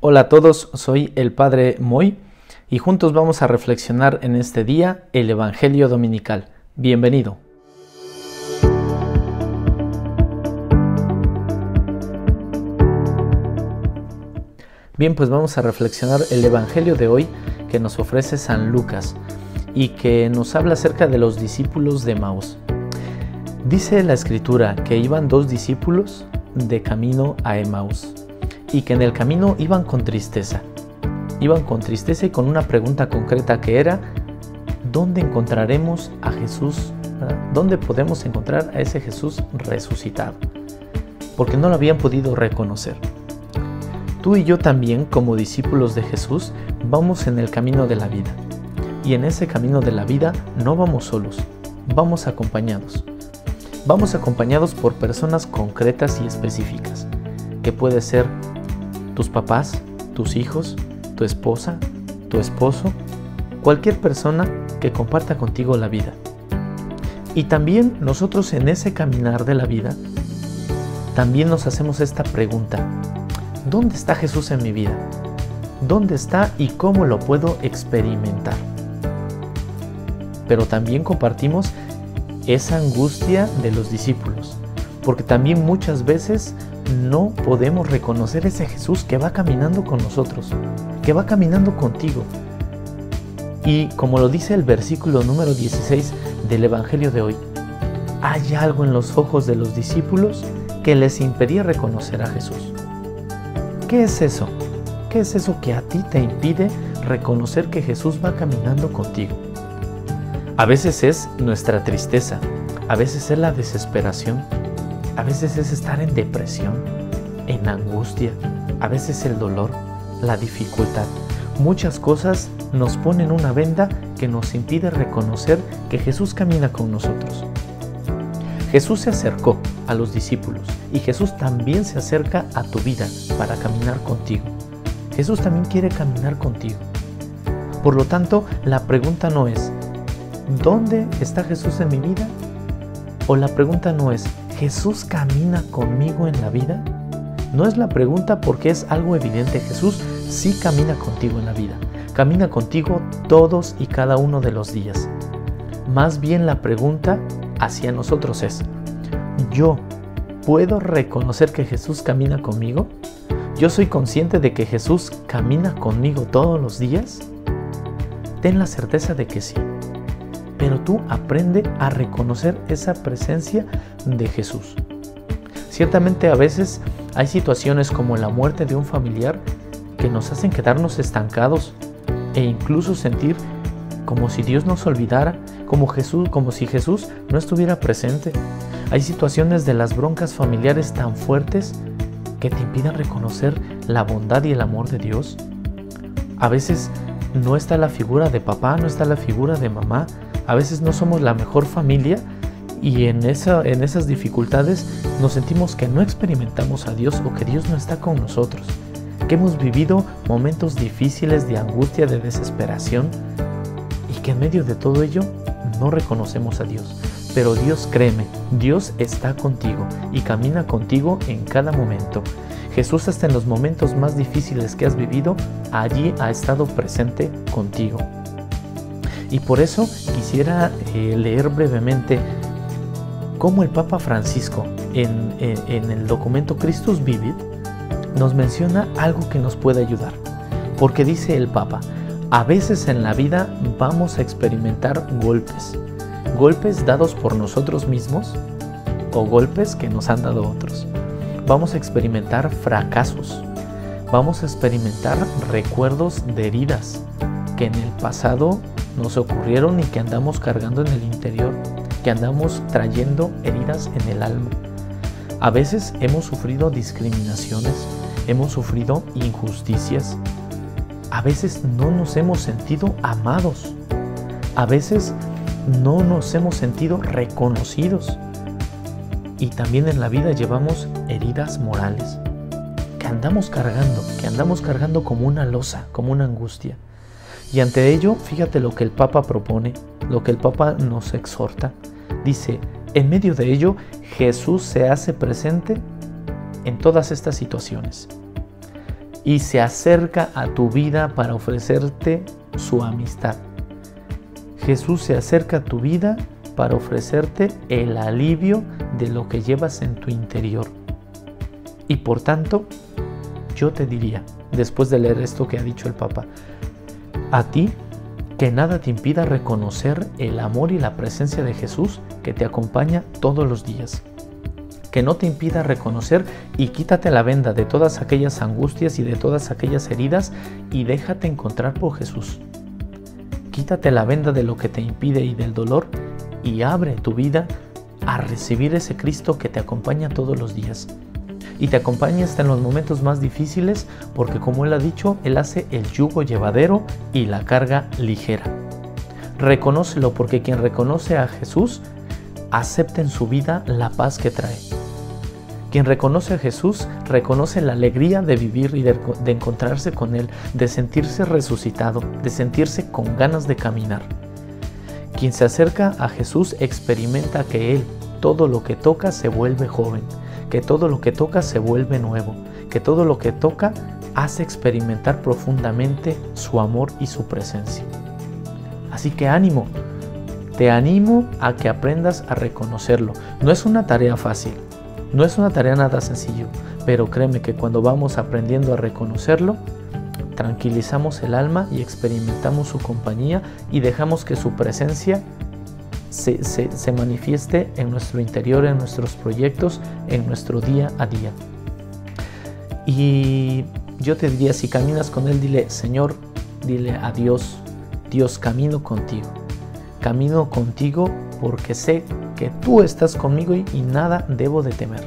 Hola a todos, soy el Padre Moy y juntos vamos a reflexionar en este día el Evangelio Dominical. Bienvenido. Bien, pues vamos a reflexionar el Evangelio de hoy que nos ofrece San Lucas y que nos habla acerca de los discípulos de Emaús. Dice la Escritura que iban dos discípulos de camino a Emaús y que en el camino iban con tristeza. Iban con tristeza y con una pregunta concreta que era: ¿dónde encontraremos a Jesús? ¿Dónde podemos encontrar a ese Jesús resucitado? Porque no lo habían podido reconocer. Tú y yo también, como discípulos de Jesús, vamos en el camino de la vida. Y en ese camino de la vida no vamos solos, vamos acompañados. Vamos acompañados por personas concretas y específicas, que puede ser tus papás, tus hijos, tu esposa, tu esposo, cualquier persona que comparta contigo la vida. Y también nosotros en ese caminar de la vida, también nos hacemos esta pregunta: ¿dónde está Jesús en mi vida? ¿Dónde está y cómo lo puedo experimentar? Pero también compartimos esa angustia de los discípulos, porque también muchas veces no podemos reconocer ese Jesús que va caminando con nosotros, que va caminando contigo. Y como lo dice el versículo número 16 del Evangelio de hoy, hay algo en los ojos de los discípulos que les impedía reconocer a Jesús. ¿Qué es eso? ¿Qué es eso que a ti te impide reconocer que Jesús va caminando contigo? A veces es nuestra tristeza, a veces es la desesperación, a veces es estar en depresión, en angustia, a veces el dolor, la dificultad. Muchas cosas nos ponen una venda que nos impide reconocer que Jesús camina con nosotros. Jesús se acercó a los discípulos y Jesús también se acerca a tu vida para caminar contigo. Jesús también quiere caminar contigo. Por lo tanto, la pregunta no es ¿dónde está Jesús en mi vida? O la pregunta no es ¿Jesús camina conmigo en la vida? No es la pregunta porque es algo evidente. Jesús sí camina contigo en la vida. Camina contigo todos y cada uno de los días. Más bien la pregunta hacia nosotros es: ¿yo puedo reconocer que Jesús camina conmigo? ¿Yo soy consciente de que Jesús camina conmigo todos los días? Ten la certeza de que sí. Pero tú aprende a reconocer esa presencia de Jesús. Ciertamente a veces hay situaciones como la muerte de un familiar que nos hacen quedarnos estancados e incluso sentir como si Dios nos olvidara, como si Jesús no estuviera presente. Hay situaciones de las broncas familiares tan fuertes que te impiden reconocer la bondad y el amor de Dios. A veces no está la figura de papá, no está la figura de mamá. A veces no somos la mejor familia y en esas dificultades nos sentimos que no experimentamos a Dios o que Dios no está con nosotros, que hemos vivido momentos difíciles de angustia, de desesperación y que en medio de todo ello no reconocemos a Dios. Pero Dios, créeme, Dios está contigo y camina contigo en cada momento. Jesús hasta en los momentos más difíciles que has vivido, allí ha estado presente contigo. Y por eso quisiera leer brevemente cómo el Papa Francisco en el documento Christus Vivit nos menciona algo que nos puede ayudar. Porque dice el Papa: a veces en la vida vamos a experimentar golpes dados por nosotros mismos o golpes que nos han dado otros. Vamos a experimentar fracasos, vamos a experimentar recuerdos de heridas que en el pasado nos ocurrieron y que andamos cargando en el interior, que andamos trayendo heridas en el alma. A veces hemos sufrido discriminaciones, hemos sufrido injusticias, a veces no nos hemos sentido amados, a veces no nos hemos sentido reconocidos. Y también en la vida llevamos heridas morales que andamos cargando como una losa, como una angustia. Y ante ello, fíjate lo que el Papa propone, lo que el Papa nos exhorta. Dice: en medio de ello, Jesús se hace presente en todas estas situaciones. y se acerca a tu vida para ofrecerte su amistad. Jesús se acerca a tu vida para ofrecerte el alivio de lo que llevas en tu interior. Y por tanto, yo te diría, después de leer esto que ha dicho el Papa, a ti, que nada te impida reconocer el amor y la presencia de Jesús que te acompaña todos los días. Que no te impida reconocer y quítate la venda de todas aquellas angustias y de todas aquellas heridas y déjate encontrar por Jesús. Quítate la venda de lo que te impide y del dolor y abre tu vida a recibir ese Cristo que te acompaña todos los días. Y te acompaña hasta en los momentos más difíciles porque, como Él ha dicho, Él hace el yugo llevadero y la carga ligera. Reconócelo, porque quien reconoce a Jesús acepta en su vida la paz que trae. Quien reconoce a Jesús reconoce la alegría de vivir y de encontrarse con Él, de sentirse resucitado, de sentirse con ganas de caminar. Quien se acerca a Jesús experimenta que Él, todo lo que toca se vuelve joven, que todo lo que toca se vuelve nuevo, que todo lo que toca hace experimentar profundamente su amor y su presencia. Así que ánimo, te animo a que aprendas a reconocerlo. No es una tarea fácil, no es una tarea nada sencillo, pero créeme que cuando vamos aprendiendo a reconocerlo, tranquilizamos el alma y experimentamos su compañía y dejamos que su presencia se manifieste en nuestro interior, en nuestros proyectos, en nuestro día a día. Y yo te diría, si caminas con Él, dile: Señor, dile a Dios: Dios, camino contigo porque sé que tú estás conmigo y nada debo de temer.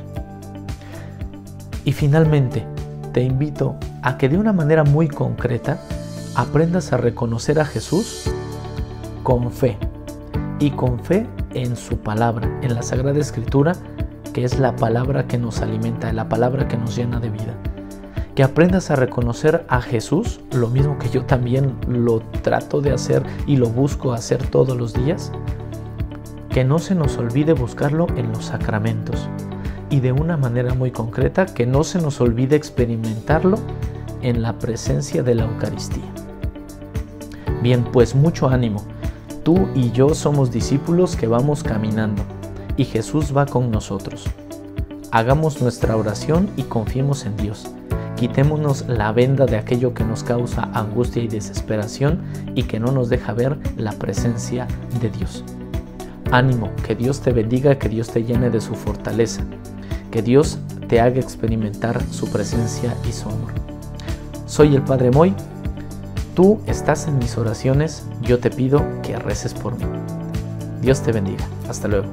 Y finalmente, te invito a que de una manera muy concreta aprendas a reconocer a Jesús con fe. Y con fe en su palabra, en la Sagrada Escritura, que es la palabra que nos alimenta, la palabra que nos llena de vida. Que aprendas a reconocer a Jesús, lo mismo que yo también lo trato de hacer y lo busco hacer todos los días. Que no se nos olvide buscarlo en los sacramentos. Y de una manera muy concreta, que no se nos olvide experimentarlo en la presencia de la Eucaristía. Bien, pues mucho ánimo. Tú y yo somos discípulos que vamos caminando y Jesús va con nosotros. Hagamos nuestra oración y confiemos en Dios. Quitémonos la venda de aquello que nos causa angustia y desesperación y que no nos deja ver la presencia de Dios. Ánimo, que Dios te bendiga, que Dios te llene de su fortaleza, que Dios te haga experimentar su presencia y su amor. Soy el Padre Moy. Tú estás en mis oraciones, yo te pido que reces por mí. Dios te bendiga. Hasta luego.